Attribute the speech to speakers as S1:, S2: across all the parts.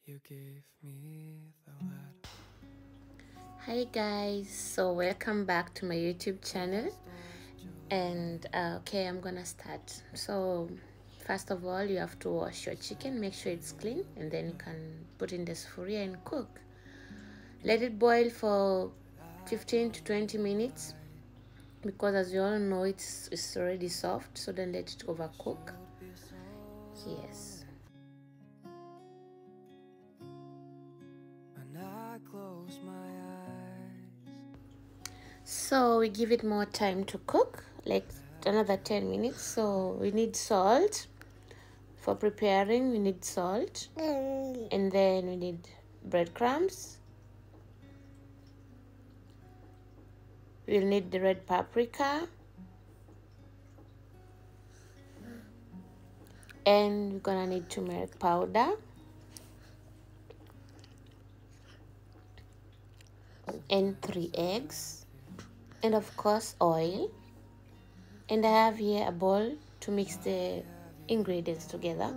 S1: You gave me the lead.
S2: Hi guys, so welcome back to my YouTube channel. And okay, I'm gonna start. So first of all, you have to wash your chicken, make sure it's clean, and then you can put in the sufuria and cook. Let it boil for 15 to 20 minutes because as you all know it's already soft, so don't let it overcook. Yes.
S1: When I close my eyes,
S2: So we give it more time to cook, like another 10 minutes. So we need salt. For preparing, we need salt, and then we need breadcrumbs. We'll need the red paprika, and we're gonna need turmeric powder, and 3 eggs, and of course oil. And I have here a bowl to mix the ingredients together.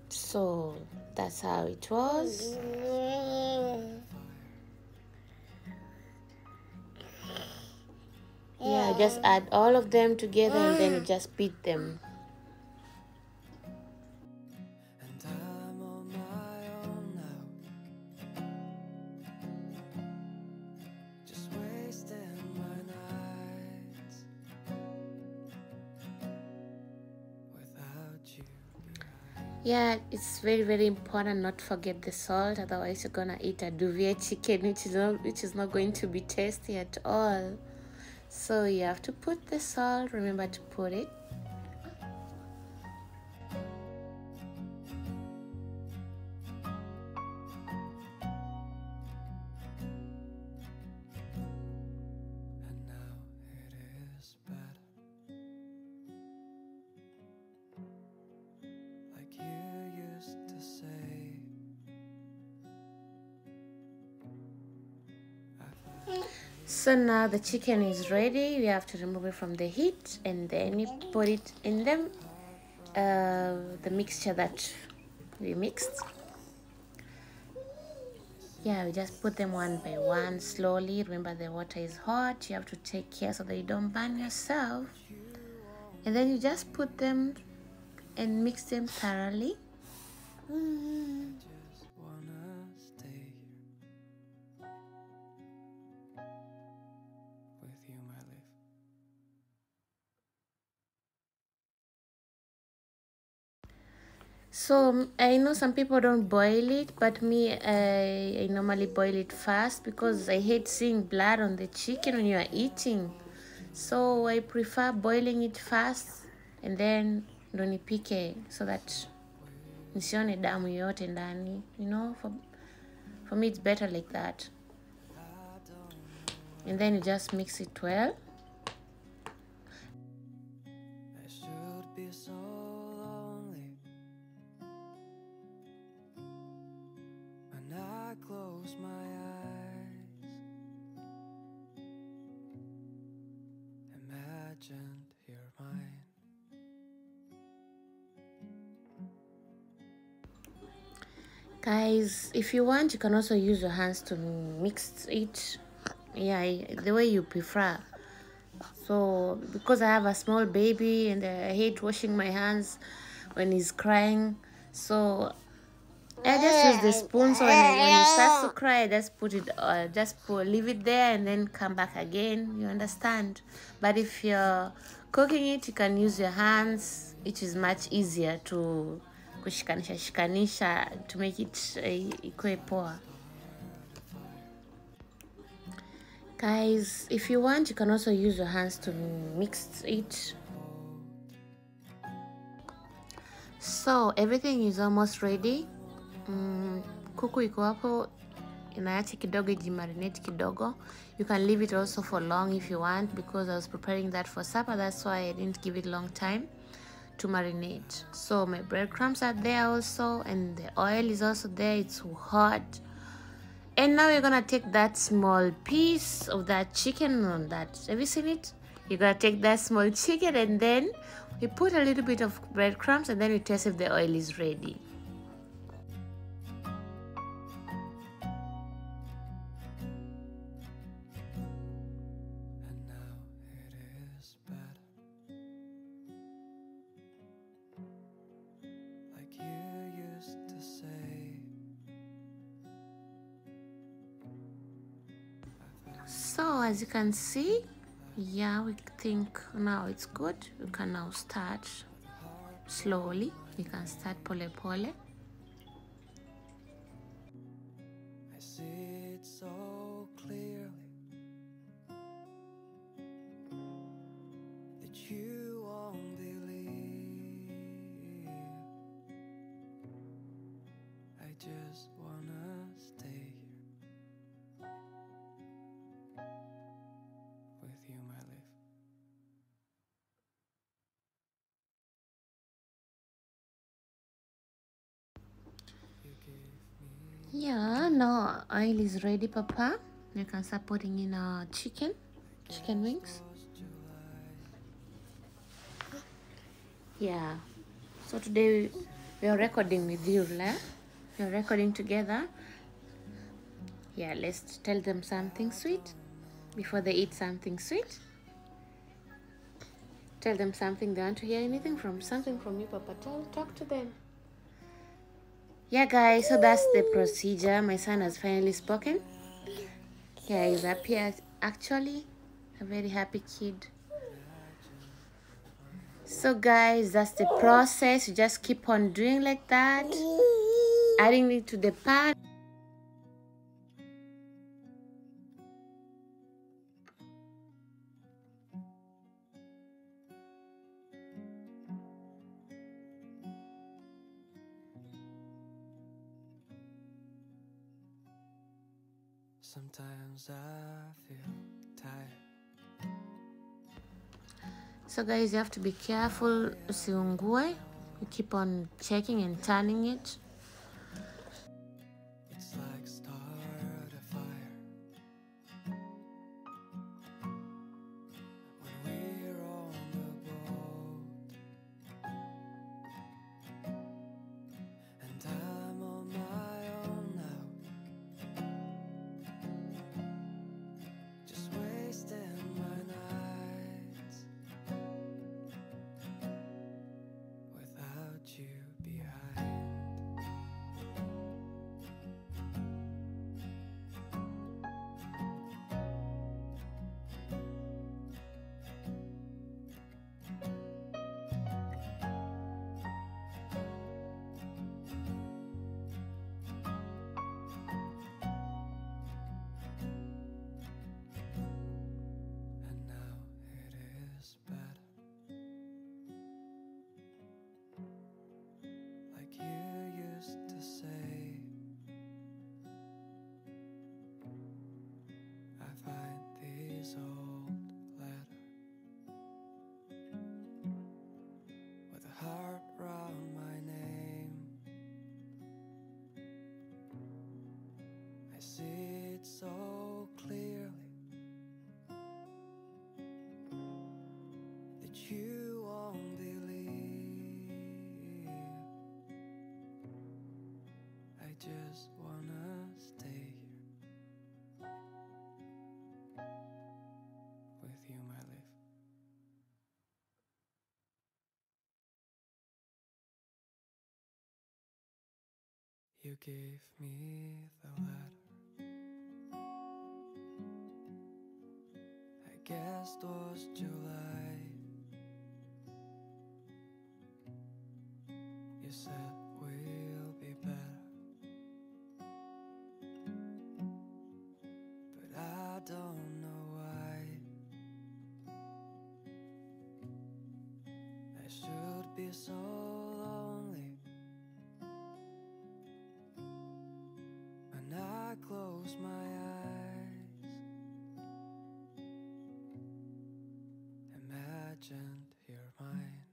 S2: So that's how it was. Yeah, just add all of them together and then you just beat them.
S1: and I'm on my own now. Just wasting my nights without you behind.
S2: Yeah, it's very important not to forget the salt, otherwise you're gonna eat a duvet chicken which is not going to be tasty at all. So you have to put the salt, remember to put it.
S1: And now it is bad, like you used to say.
S2: So now the chicken is ready. We have to remove it from the heat and then you put it in the mixture that we mixed. Yeah, we just put them one by one slowly. Remember, the water is hot. You have to take care so that you don't burn yourself. And then you just put them and mix them thoroughly.
S1: Just wanna stay here with you, my life.
S2: So I know some people don't boil it, but me, I normally boil it fast because I hate seeing blood on the chicken when you are eating. So I prefer boiling it fast and then ndo nipike so that nisione damu yote ndani. You know, for me it's better like that. And then you just mix it well.
S1: I should be so lonely when I close my eyes. Imagined you're mine.
S2: Guys, if you want, you can also use your hands to mix it. Yeah, the way you prefer. So because I have a small baby and I hate washing my hands when he's crying, so I just use the spoon. So when he starts to cry, I just put it, leave it there and then come back again. You understand? But if you're cooking it, you can use your hands, which is much easier to shikanisha to make it ikue poa. Guys, if you want, you can also use your hands to mix it. So everything is almost ready. Kuku iko hapo, inaacha kidogo ijimarinate kidogo. You can leave it also for long if you want, because I was preparing that for supper. That's why I didn't give it long time to marinate. So my breadcrumbs are there also, and the oil is also there. It's hot. And now you're gonna take that small piece of that chicken on that. Have you seen it? You're gonna take that small chicken and then we put a little bit of breadcrumbs and then we test if the oil is ready. as you can see, yeah, we think now it's good. We can now start slowly. We can start pole pole.
S1: I see it so clearly that you won't believe. I just wanna stay here with you, my life. You gave me
S2: Yeah, now oil is ready, Papa. You can start putting in chicken wings.
S1: those July.
S2: Yeah. So today we are recording with you, La. We are recording together. Yeah, let's tell them something sweet before they eat something sweet. Tell them something they want to hear. Something from you, Papa. Talk to them. Yeah, guys, so that's the procedure. My son has finally spoken. Yeah, he's happy. Actually, a very happy kid. So, guys, that's the process. You just keep on doing like that, adding it to the pan.
S1: Sometimes I feel tired.
S2: So, guys, you have to be careful. Usiungue. You keep on checking and turning it.
S1: It's like start a fire when we're on the boat, and I'm on my own now, just wasting my nights without you behind. And now it is better, like you used to say. I find these old letters with a heart round my name. I see it so clearly that you won't believe. I just wanna stay here with you, my life. You gave me the letter, I guess it was July. You said we'll be better, but I don't know why. I should be so lonely when I close my eyes. Imagined you're mine.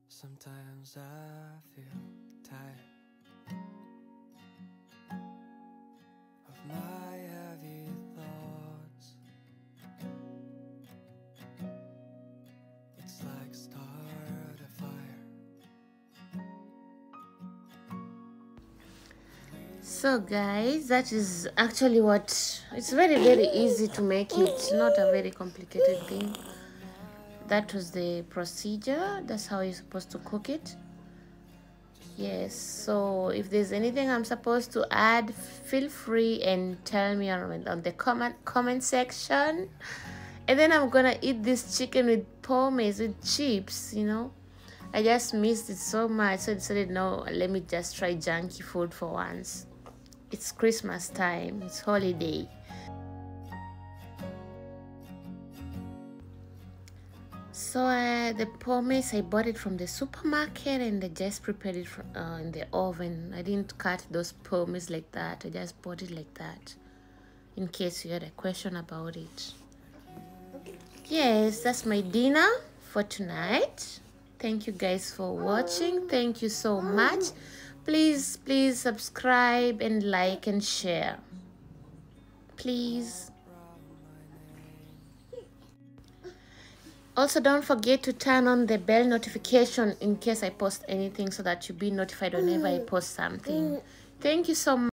S1: Sometimes I feel tired of my heavy thoughts. It's like start a fire
S2: So guys, that is actually what, it's very easy to make it, not a very complicated thing. That was the procedure. That's how you're supposed to cook it. Yes, so if there's anything I'm supposed to add, feel free and tell me on the comment section. And then I'm gonna eat this chicken with pommes, with chips, you know. I just missed it so much, so I decided, no, let me just try junky food for once. It's Christmas time, it's holiday. So the pommes, I bought it from the supermarket and I just prepared it in the oven. I didn't cut those pommes like that. I just bought it like that, in case you had a question about it. Yes, that's my dinner for tonight. Thank you guys for watching. Thank you so much. Please subscribe and like and share. Please. Also, don't forget to turn on the bell notification in case I post anything, so that you'll be notified whenever I post something. Thank you so much.